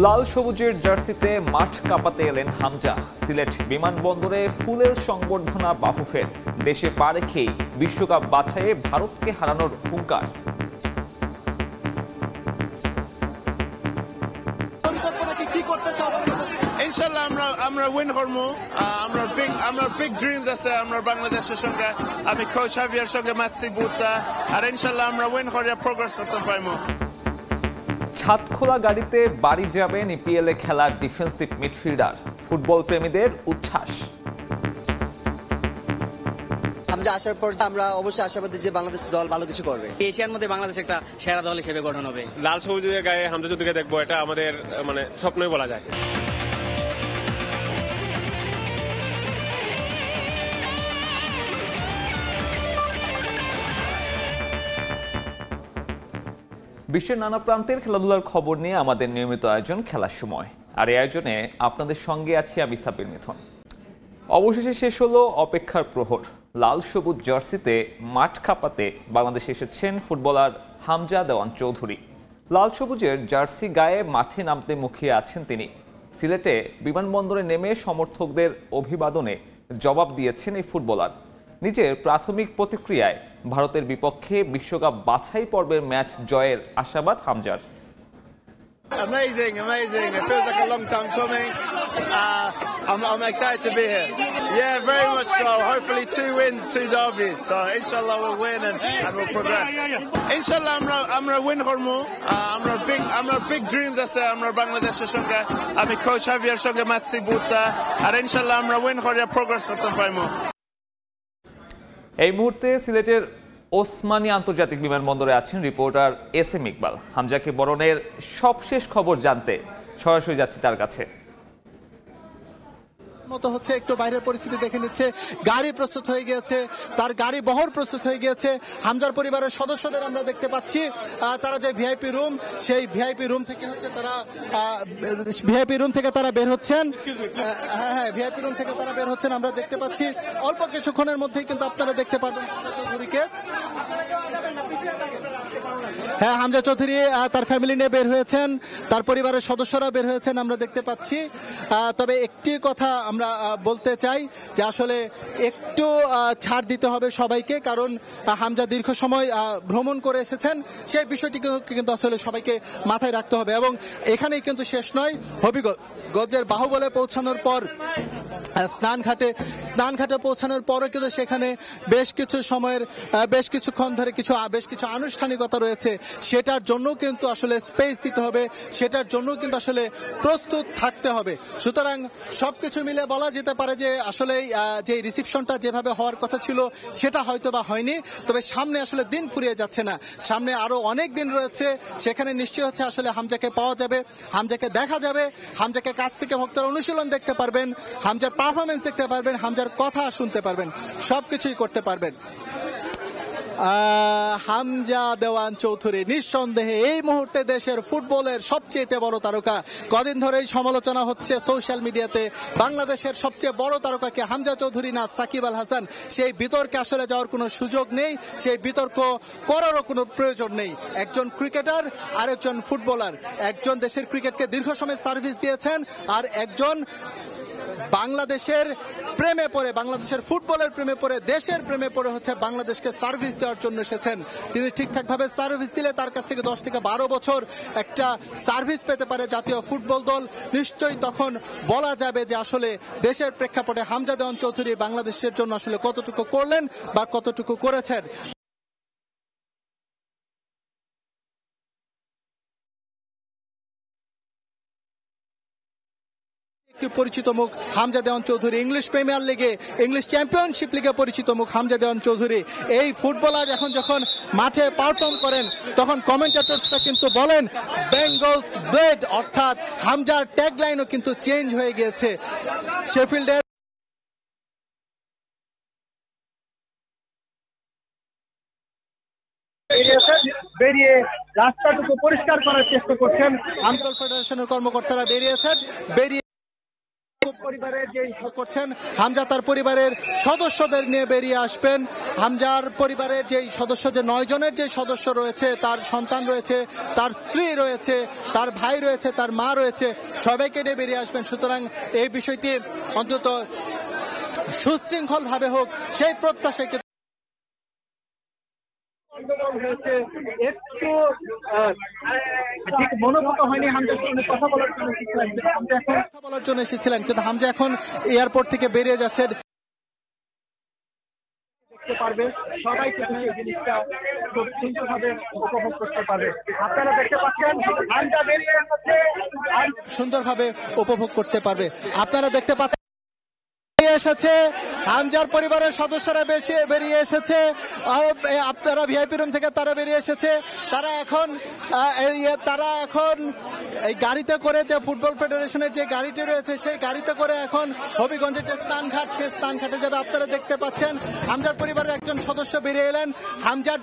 লাল সবুজের জার্সিতে মাঠ কাঁপাতে এলেন হামজা। সিলেট বিমানবন্দরে ফুলেল সংবর্ধনা বাফুফের। দেশে পা রেখেই বিশ্বকাপ বাছাইয়ে ভারতকে হারানোর হুঙ্কার। ইনশাআল্লাহ আমরা উইন করব। আমরা বিগ ড্রিমস আছে আমরা বাংলাদেশের সঙ্গে। আমি কোচ হাভিয়ার সঙ্গে ম্যাচি বুতা আর ইনশাআল্লাহ আমরা উইন করে প্রোগ্রেস করতে পারবো। ছাদখোলা গাড়িতে বাড়ি যাবেন ইপিএলে খেলার ডিফেন্সিভ মিডফিল্ডার। ফুটবল প্রেমীদের উচ্ছ্বাস। হামজা আসার পর আমরা অবশ্যই আশাবাদী যে বাংলাদেশ দল ভালো কিছু করবে। এশিয়ার মধ্যে বাংলাদেশ একটা সেরা দল হিসেবে গঠন হবে। লাল সবুজের গায়ে হামজা চৌধুরীকে দেখবো, এটা আমাদের স্বপ্নই বলা যায়। বিশ্বের নানা প্রান্তের খেলাধুলার খবর নিয়ে আমাদের নিয়মিত আয়োজন খেলার সময়। আর এই আয়োজনে আপনাদের সঙ্গে আছি আমি সাব্বির মিথুন। অবশেষে শেষ হলো অপেক্ষার প্রহর। লাল সবুজ জার্সিতে মাঠ কাঁপাতে বাংলাদেশে এসেছেন ফুটবলার হামজা দেওয়ান চৌধুরী। লাল সবুজের জার্সি গায়ে মাঠে নামতে মুখিয়ে আছেন তিনি। সিলেটে বিমানবন্দরে নেমে সমর্থকদের অভিবাদনে জবাব দিয়েছেন এই ফুটবলার। নিজের প্রাথমিক প্রতিক্রিয়ায় ভারতের বিপক্ষে বিশ্বকাপ বাছাই পর্বের ম্যাচ জয়ের আশাবাদ হামজার। Amazing. It feels like a long time coming. I'm excited to be here. Yeah, very much so. Hopefully 2 wins, 2 derbies. So inshallah we'll win and we'll progress. Inshallah আমরা win করব। আমরা big dreams আছে আমরা বাংলাদেশের সঙ্গে। আমি coach হাভিয়ার সঙ্গে matchy বুতা আর ইনশাআল্লাহ আমরা win করে প্রোগ্রেস করতে পারবো। এই মুহূর্তে সিলেটের ওসমানী আন্তর্জাতিক বিমানবন্দরে আছেন রিপোর্টার এস.এম. ইকবাল। হামজাকে বরণের সবশেষ খবর জানতে সরাসরি যাচ্ছি তার কাছে। মতো হচ্ছে একটু বাইরের পরিস্থিতি দেখে নিচ্ছে। গাড়ি প্রস্তুত হয়ে গিয়েছে, তার গাড়ি বহর প্রস্তুত হয়ে গিয়েছে। হামজার পরিবারের সদস্যদের আমরা দেখতে পাচ্ছি তারা যে ভিআইপি রুম, সেই ভিআইপি রুম থেকে হচ্ছে তারা বের হচ্ছেন। হ্যাঁ, ভিআইপি রুম থেকে তারা বের হচ্ছেন আমরা দেখতে পাচ্ছি। অল্প কিছুক্ষণের মধ্যেই কিন্তু আপনারা দেখতে পাবেন চৌধুরীকে। হ্যাঁ, হামজা চৌধুরী তার ফ্যামিলি নিয়ে বের হয়েছেন, তার পরিবারের সদস্যরা বের হয়েছেন আমরা দেখতে পাচ্ছি। তবে একটি কথা আমরা বলতে চাই যে আসলে একটু ছাড় দিতে হবে সবাইকে, কারণ হামজা দীর্ঘ সময় ভ্রমণ করে এসেছেন। সেই বিষয়টি কিন্তু আসলে সবাইকে মাথায় রাখতে হবে। এবং এখানেই কিন্তু শেষ নয়। হবিগঞ্জের বাহুবলে পৌঁছানোর পর স্নানঘাটে পৌঁছানোর পরে কিন্তু সেখানে বেশ কিছুক্ষণ ধরে বেশ কিছু আনুষ্ঠানিকতা রয়েছে। সেটার জন্য কিন্তু আসলে স্পেস দিতে হবে, সেটার জন্য কিন্তু আসলে প্রস্তুত থাকতে হবে। সুতরাং সবকিছু মিলে বলা যেতে পারে যে আসলে যে রিসিপশনটা যেভাবে হওয়ার কথা ছিল সেটা হয়তো বা হয়নি। তবে সামনে আসলে দিন ফুরিয়ে যাচ্ছে না, সামনে আরো অনেক দিন রয়েছে। সেখানে নিশ্চয় হচ্ছে আসলে হামজাকে পাওয়া যাবে, হামজাকে দেখা যাবে, হামজাকে কাছ থেকে ভক্তরা অনুশীলন দেখতে পারবেন, হামজার পারফরমেন্স দেখতে পারবেন, হামজার কথা শুনতে পারবেন, সবকিছুই করতে পারবেন। হামজা দেওয়ান চৌধুরী নিঃসন্দেহে এই মুহূর্তে দেশের ফুটবলের সবচেয়ে বড় তারকা। কদিন ধরেই সমালোচনা হচ্ছে সোশ্যাল মিডিয়াতে বাংলাদেশের সবচেয়ে বড় তারকাকে হামজা চৌধুরী না সাকিব আল হাসান। সেই বিতর্কে আসলে যাওয়ার কোনো সুযোগ নেই, সেই বিতর্ক করারও কোনো প্রয়োজন নেই। একজন ক্রিকেটার আর একজন ফুটবলার, একজন দেশের ক্রিকেটকে দীর্ঘ সময় সার্ভিস দিয়েছেন, আর একজন বাংলাদেশের প্রেমে পড়ে, বাংলাদেশের ফুটবলের প্রেমে পড়ে, দেশের প্রেমে পড়ে হচ্ছে বাংলাদেশকে সার্ভিস দেওয়ার জন্য এসেছেন। তিনি ঠিকঠাকভাবে সার্ভিস দিলে তার কাছ থেকে 10 থেকে 12 বছর একটা সার্ভিস পেতে পারে জাতীয় ফুটবল দল। নিশ্চয়ই তখন বলা যাবে যে আসলে দেশের প্রেক্ষাপটে হামজা দেওয়ান চৌধুরী বাংলাদেশের জন্য আসলে কতটুকু করলেন বা কতটুকু করেছেন। পরিচিত মুখ হামজা দেওয়ান চৌধুরী, ইংলিশ প্রিমিয়ার লিগে, ইংলিশ চ্যাম্পিয়নশিপ লিগে পরিচিত মুখ হামজা দেওয়ান চৌধুরী। এই ফুটবলার যখন মাঠে পারফর্ম করেন তখন কমেন্টেটরসরা কিন্তু বলেন বেঙ্গলস ব্লেড, অর্থাৎ হামজার ট্যাগলাইনও কিন্তু চেঞ্জ হয়ে গিয়েছে। শেফিল্ডের বেরিয়ে রাস্তাটুকু পরিষ্কার করার চেষ্টা করছেন। আন্তর্জাতিক ফেডারেশনের কর্মকর্তারা বেরিয়েছেন, বেরিয়ে করছেন হামজা তার পরিবারের সদস্যদের নিয়ে বেরিয়ে আসবেন। হামজার পরিবারের যে সদস্য, যে 9 জনের যে সদস্য রয়েছে, তার সন্তান রয়েছে, তার স্ত্রী রয়েছে, তার ভাই রয়েছে, তার মা রয়েছে, সবাইকে নিয়ে বেরিয়ে আসবেন। সুতরাং এই বিষয়টি অন্তত সুশৃঙ্খল ভাবে হোক সেই প্রত্যাশাকে একটু ঠিক মনোভূত হয়নি। হামজার সঙ্গে কথা বলার জন্য এসেছিলেন, কিন্তু হামজা এখন এয়ারপোর্ট থেকে বেরিয়ে যাচ্ছেন। দেখতে পারবে সবাই, কিন্তু এই জিনিসটা খুব সুন্দরভাবে উপভোগ করতে পারবে। আপনারা দেখতে পাচ্ছেন হামজা বেরিয়ে এসেছে, সুন্দরভাবে উপভোগ করতে পারবে। আপনারা দেখতে পাচ্ছেন এসেছে হামজার পরিবারের সদস্যরা বেরিয়ে এসেছে। আপনারা ভিআইপি রুম থেকে তারা বেরিয়ে এসেছে। তারা এখন এই গাড়িতে করে, যে ফুটবল ফেডারেশনের যে গাড়িটি রয়েছে সেই গাড়িতে করে এখন হবিগঞ্জের যে স্থানঘাট, সেই স্থানঘাটে যাবে। আপনারা দেখতে পাচ্ছেন হামজার পরিবারের একজন সদস্য বেরিয়ে এলেন। হামজার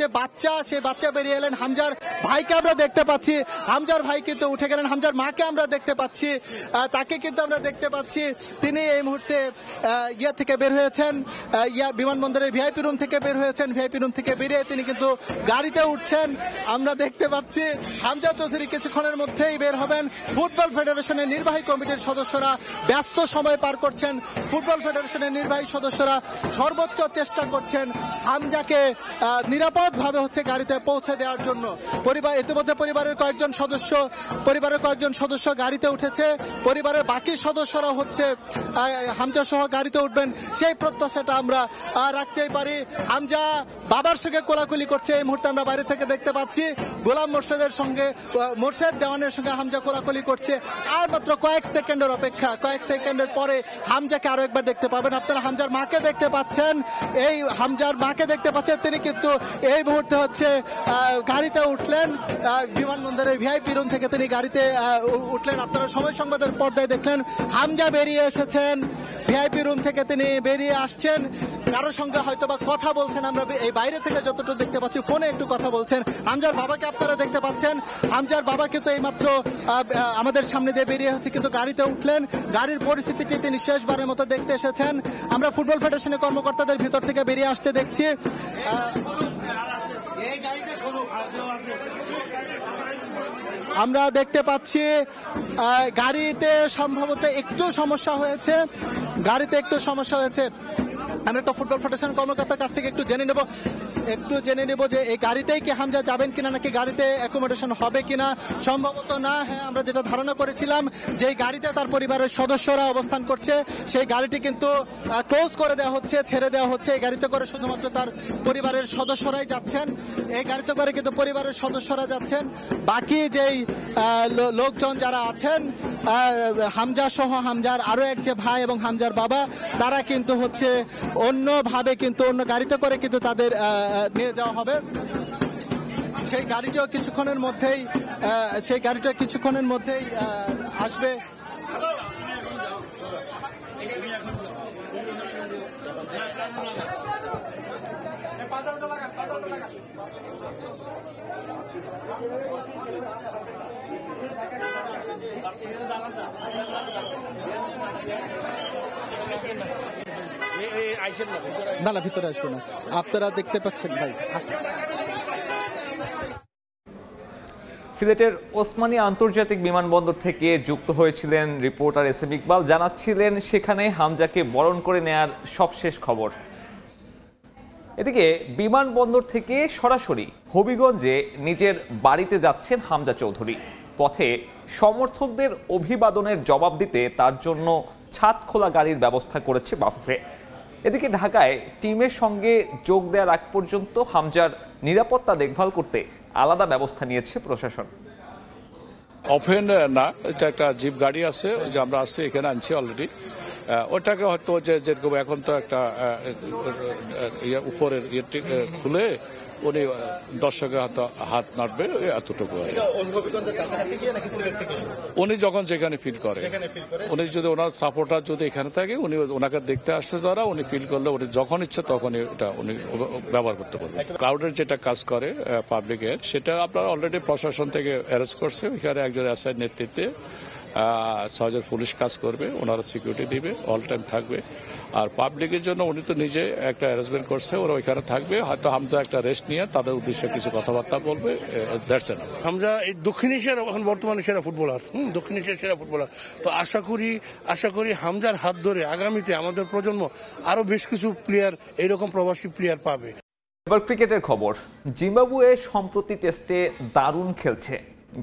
যে বাচ্চা, সেই বাচ্চা বেরিয়ে এলেন। হামজার ভাইকে আমরা দেখতে পাচ্ছি, হামজার ভাই কিন্তু উঠে গেলেন। হামজার মাকে আমরা দেখতে পাচ্ছি, তাকে কিন্তু আমরা দেখতে পাচ্ছি। তিনি এই মুহূর্তে থেকে বের হয়েছেন, বিমানবন্দরের ভিআইপি রুম থেকে বের হয়েছেন। ভিআইপি রুম থেকে বেরিয়ে তিনি কিন্তু গাড়িতে উঠছেন। আমরা দেখতে পাচ্ছি হামজা চৌধুরী কিছুক্ষণের মধ্যেই বের হবেন। ফুটবল ফেডারেশনের নির্বাহী কমিটির সদস্যরা ব্যস্ত সময় পার করছেন। ফুটবল ফেডারেশনের নির্বাহী সদস্যরা সর্বোচ্চ চেষ্টা করছেন হামজাকে নিরাপদভাবে গাড়িতে পৌঁছে দেওয়ার জন্য। ইতিমধ্যে পরিবারের কয়েকজন সদস্য গাড়িতে উঠেছে। পরিবারের বাকি সদস্যরা হামজা সহ গাড়িতে উঠবেন, সেই প্রত্যাশাটা আমরা রাখতেই পারি। হামজা বাবার সঙ্গে কোলাকুলি করছে, এই মুহূর্তে আমরা বাইরে থেকে দেখতে পাচ্ছি। গোলাম মোর্শেদ দেওয়ানের সঙ্গে হামজা কোলাকুলি করছে। আর মাত্র কয়েক সেকেন্ডের অপেক্ষা, কয়েক সেকেন্ডের পরে হামজাকে আরো একবার দেখতে পাবেন। আপনারা হামজার মাকে দেখতে পাচ্ছেন, তিনি কিন্তু এই মুহূর্তে গাড়িতে উঠলেন। বিমানবন্দরের ভিআইপি রুম থেকে তিনি গাড়িতে উঠলেন। আপনারা সময় সংবাদের পর্দায় দেখলেন হামজা বেরিয়ে এসেছেন, ভিআইপি রুম থেকে তিনি বেরিয়ে আসছেন। কারো সঙ্গে হয়তোবা কথা বলছেন, আমরা এই বাইরে থেকে যতটুকু দেখতে পাচ্ছি ফোনে একটু কথা বলছেন। হামজার বাবাকে আপনারা দেখতে পাচ্ছেন, হামজার বাবা কিন্তু এইমাত্র আমাদের সামনে দিয়ে বেরিয়ে কিন্তু গাড়িতে উঠলেন। গাড়ির পরিস্থিতিটি তিনি শেষবারের মতো দেখতে এসেছেন। আমরা ফুটবল ফেডারেশনের কর্মকর্তাদের ভিতর থেকে বেরিয়ে আসতে দেখছি। আমরা দেখতে পাচ্ছি গাড়িতে সম্ভবত একটু সমস্যা হয়েছে। আমরা একটা ফুটবল ফেডারেশন কর্মকর্তার কাছ থেকে একটু জেনে নেব যে এই গাড়িতেই কি হামজা যাবেন কিনা, নাকি গাড়িতে অ্যাকোমোডেশন হবে কিনা। সম্ভবত না। হ্যাঁ, আমরা যেটা ধারণা করেছিলাম যে গাড়িতে তার পরিবারের সদস্যরা অবস্থান করছে, সেই গাড়িটি কিন্তু ক্লোজ করে দেওয়া হচ্ছে, ছেড়ে দেওয়া হচ্ছে। এই গাড়িতে করে শুধুমাত্র তার পরিবারের সদস্যরাই যাচ্ছেন। এই গাড়িতে করে কিন্তু পরিবারের সদস্যরা যাচ্ছেন। বাকি যেই লোকজন যারা আছেন, হামজা সহ হামজার আরো এক যে ভাই এবং হামজার বাবা, তারা কিন্তু অন্যভাবে কিন্তু অন্য গাড়িতে করে কিন্তু তাদের নিয়ে যাওয়া হবে। সেই গাড়িটাও কিছুক্ষণের মধ্যেই আসবে। না, ভিতরে আসবে না। আপনারা দেখতে পাচ্ছেন ভাই। সিলেটের ওসমানী আন্তর্জাতিক বিমানবন্দর থেকে যুক্ত হয়েছিলেন রিপোর্টার এস এম ইকবাল, জানাচ্ছিলেন সেখানে হামজাকে বরণ করে নেয়ার সবশেষ খবর। এদিকে বিমানবন্দর থেকে সরাসরি হবিগঞ্জে নিজের বাড়িতে যাচ্ছেন হামজা চৌধুরী। পথে সমর্থকদের অভিবাদনের জবাব দিতে তার জন্য ছাদ খোলা গাড়ির ব্যবস্থা করেছে বাফুফে। এদিকে ঢাকায় টিমের সঙ্গে যোগ দেওয়ার আগ পর্যন্ত হামজার নিরাপত্তা দেখভাল করতে আলাদা ব্যবস্থা নিয়েছে প্রশাসন। অফেন না, এটা একটা জিপ গাড়ি আছে, যে আমরা আসছি এখানে আনছি অলরেডি। ওটাকে হয়তো যেরকম এখন তো একটা উপরের খুলে উনি দর্শকের হাত নাড়বে, এতটুকু। উনি যখন যেখানে ফিল করে, উনি যদি ওনার সাপোর্টার যদি এখানে থাকে, উনি ওনাকে দেখতে আসছে যারা, উনি ফিল করলে উনি যখন ইচ্ছে তখন এটা উনি ব্যবহার করতে পারবেন। ক্রাউডের যেটা কাজ করে পাবলিকের, সেটা আপনার অলরেডি প্রশাসন থেকে অ্যারেস্ট করছে। এখানে একজন এসআই নেতৃত্বে সহজের পুলিশ কাজ করবে, ওনারা সিকিউরিটি দিবে, অল টাইম থাকবে। আর পাবলিকের জন্য উনি তো নিজে একটা অ্যারেঞ্জমেন্ট করছে, ওরা ওইখানে থাকবে, হয়তো হামজা একটা রেস্ট নিয়ে তাদের উদ্দেশ্যে কিছু কথাবার্তা বলবে, দ্যাটস এনাফ। হামজা এই দক্ষিণ এশিয়ার এখন বর্তমানে সেরা ফুটবলার, দক্ষিণ এশিয়ার সেরা ফুটবলার। তো আশা করি হামজার হাত ধরে আগামীতে আমাদের প্রজন্ম আরো বেশ কিছু প্লেয়ার, এইরকম প্রবাসী প্লেয়ার পাবে। এবার ক্রিকেটের খবর। জিম্বাবুয়ে সম্প্রতি টেস্টে দারুণ খেলছে।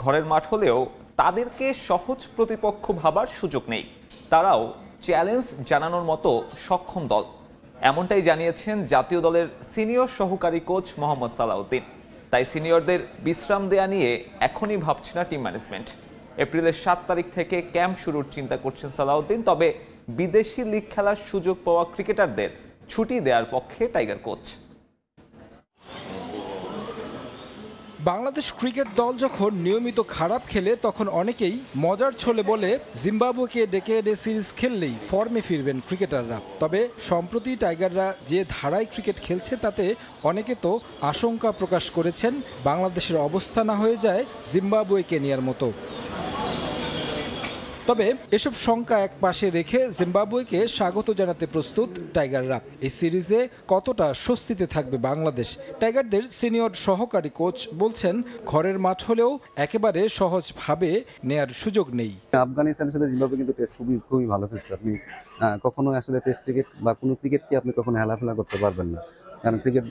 ঘরের মাঠ হলেও তাদেরকে সহজ প্রতিপক্ষ ভাবার সুযোগ নেই। তারাও চ্যালেঞ্জ জানানোর মতো সক্ষম দল, এমনটাই জানিয়েছেন জাতীয় দলের সিনিয়র সহকারী কোচ মোহাম্মদ সালাউদ্দিন। তাই সিনিয়রদের বিশ্রাম দেয়া নিয়ে এখনই ভাবছে না টিম ম্যানেজমেন্ট। এপ্রিলের 7 তারিখ থেকে ক্যাম্প শুরুর চিন্তা করছেন সালাউদ্দিন। তবে বিদেশি লিগ খেলার সুযোগ পাওয়া ক্রিকেটারদের ছুটি দেওয়ার পক্ষে টাইগার কোচ। বাংলাদেশ ক্রিকেট দল যখন নিয়মিত খারাপ খেলে তখন অনেকেই মজার ছলে বলে জিম্বাবুয়েকে ডেকে এনে সিরিজ খেললেই ফর্মে ফিরবেন ক্রিকেটাররা। তবে সম্প্রতি টাইগাররা যে ধারায় ক্রিকেট খেলছে তাতে অনেকে তো আশঙ্কা প্রকাশ করেছেন বাংলাদেশের অবস্থা না হয়ে যায় জিম্বাবুয়ে কেনিয়ার মতো। তবে এসব শঙ্কা এক পাশে রেখে জিম্বাবুয়েকে স্বাগত জানাতে প্রস্তুত টাইগাররা। এই সিরিজে কতটা স্বস্তিতে থাকবে বাংলাদেশ? টাইগারদের সিনিয়র সহকারী কোচ বলছেন, ঘরের মাঠ হলেও একেবারে সহজভাবে নেয়ার সুযোগ নেই। আফগানিস্তানের সাথে জিম্বাবুয়ে কিন্তু টেস্ট খুবই ভালো খেলছে। আপনি কখনো আসলে টেস্ট ক্রিকেট বা কোনো ক্রিকেটকে আপনি কখনো হেলাফেলা করতে পারবেন না, কারণ ক্রিকেট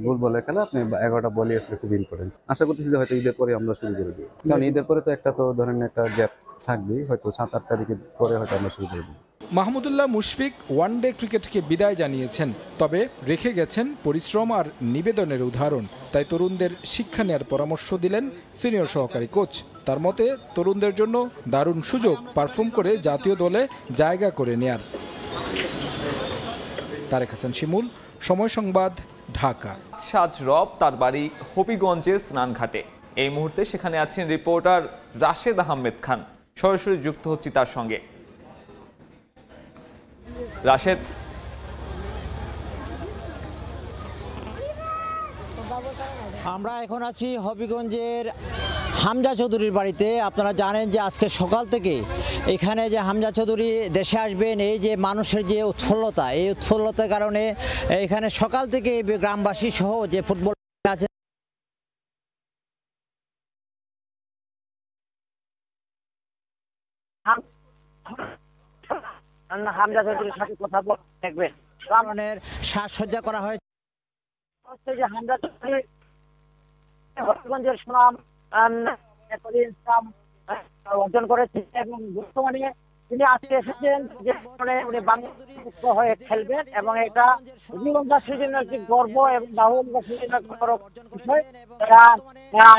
গোল বলের খেলা। আপনি 11টা বলই আসলে খুব ইম্পর্টেন্ট। আশা করতেছি যে হয়তো ঈদের পরে আমরা শুরু করে দিই, কারণ ঈদের পরে তো একটা তো ধরেন একটা গ্যাপ থাকবে, হয়তো 7-8 তারিখের পরে হয়তো আমরা শুরু করে দিই। মাহমুদুল্লাহ মুশফিক ওয়ানডে ক্রিকেটকে বিদায় জানিয়েছেন, তবে রেখে গেছেন পরিশ্রম আর নিবেদনের উদাহরণ। তাই তরুণদের শিক্ষা নেওয়ার পরামর্শ দিলেন সিনিয়র সহকারী কোচ। তার মতে তরুণদের জন্য দারুণ সুযোগ পারফর্ম করে জাতীয় দলে জায়গা করে নেয়ার। তারেক হাসান শিমুল, সময় সংবাদ, ঢাকা। সাজ রব তার বাড়ি হবিগঞ্জের স্নানঘাটে। এই মুহূর্তে সেখানে আছেন রিপোর্টার রাশেদ আহমেদ খান। সরাসরি যুক্ত হচ্ছি তার সঙ্গে। রাশেদ, আমরা এখন আছি হবিগঞ্জের হামজা চৌধুরীর বাড়িতে। আপনারা জানেন যে আজকে সকাল থেকে এখানে যে হামজা চৌধুরী দেশে আসবেন, এই যে মানুষের যে উৎফুল্লতা, এই উৎফুল্লতার কারণে এখানে সকাল থেকে গ্রামবাসী সহ যে ফুটবল আছে হামজা চৌধুরীর সাথে কথা দেখবেন, কারণের সাজসজ্জা করা হয়েছে। যে হামজা চৌধুরী হবিগঞ্জের সুনাম অর্জন করেছে এবং বর্তমানে তিনি আজকে এসেছেন যে উনি বাংলাদেশ হয়ে খেলবেন, এবং এটা হবিগঞ্জবাসীর জন্য একটি গর্ব এবং বাহুবাসীর জন্য বিষয়।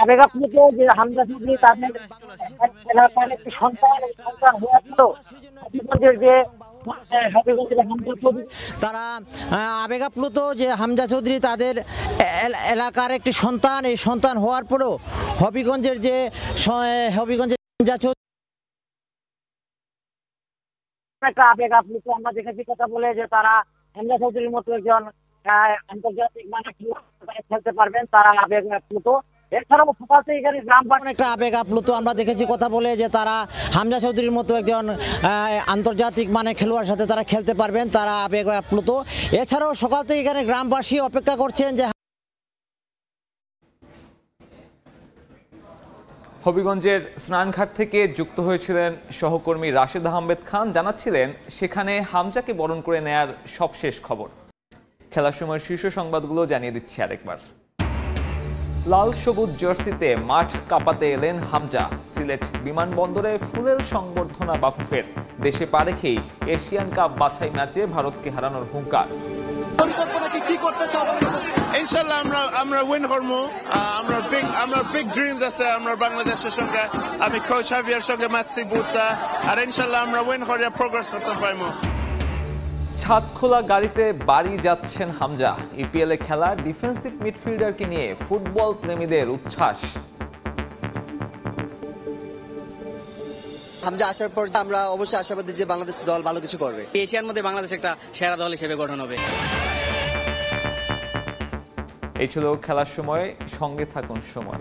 আবেগাপ্লুত যে হামজা চৌধুরী তাদের এলাকার একটি সন্তান হয়ে ছিল হবিগঞ্জের যে তারা আবেগাপ্লুত যে হামজা চৌধুরী তাদের এলাকার একটি সন্তান, এই সন্তান হওয়ার পরেও হবিগঞ্জের যে হবিগঞ্জের হামজা চৌধুরী একটা আবেগাপ্লুত। আমরা দেখেছি কথা বলে যে তারা হামজা চৌধুরীর মতো একজন আন্তর্জাতিক মানে খেলতে পারবেন, তারা আবেগাপ্লুত। এছাড়াও সকাল থেকে এখানে গ্রামবাসী একটা আবেগ আপ্লুত। আমরা দেখেছি কথা বলে যে তারা হামজা চৌধুরীর মতো একজন আন্তর্জাতিক মানে খেলোয়াড়ের সাথে তারা খেলতে পারবেন, তারা আবেগ আপ্লুত। এছাড়াও সকাল থেকে এখানে গ্রামবাসী অপেক্ষা করছেন যে হবিগঞ্জের স্নানঘাট থেকে যুক্ত হয়েছিলেন সহকর্মী রাশেদ আহমেদ খান। জানাচ্ছিলেন সেখানে হামজাকে বরণ করে নেয়ার সবশেষ খবর। খেলার সময় শীর্ষ সংবাদগুলো জানিয়ে দিচ্ছি আরেকবার। লাল সবুজ জার্সিতে মাঠ কাঁপাতে এলেন হামজা। সিলেট বিমানবন্দরে ফুলেল সংবর্ধনা বাফুফের। দেশে পা রেখেই এশিয়ান কাপ বাছাই ম্যাচে ভারতকে হারানোর হুঙ্কার। ইনশাআল্লাহ আমরা উইন করব। আমরা বিগ ড্রিমস আছে আমরা বাংলাদেশের সঙ্গে। আমি কোচ হাভিয়ার সঙ্গে ম্যাচি বুতা, আর ইনশাআল্লাহ আমরা উইন করে প্রোগ্রেস করতে পারবো। ছাদ খোলা গাড়িতে বাড়ি যাচ্ছেন হামজা। ইপিএলে খেলা ডিফেন্সিভ মিডফিল্ডারকে নিয়ে ফুটবল প্রেমীদের উচ্ছ্বাস। হামজা আসার পর আমরা অবশ্যই আশাবাদী যে বাংলাদেশ দল ভালো কিছু করবে। এশিয়ার মধ্যে বাংলাদেশ একটা সেরা দল হিসেবে গঠন হবে। এই ছিল খেলার সময়। সঙ্গে থাকুন সময়।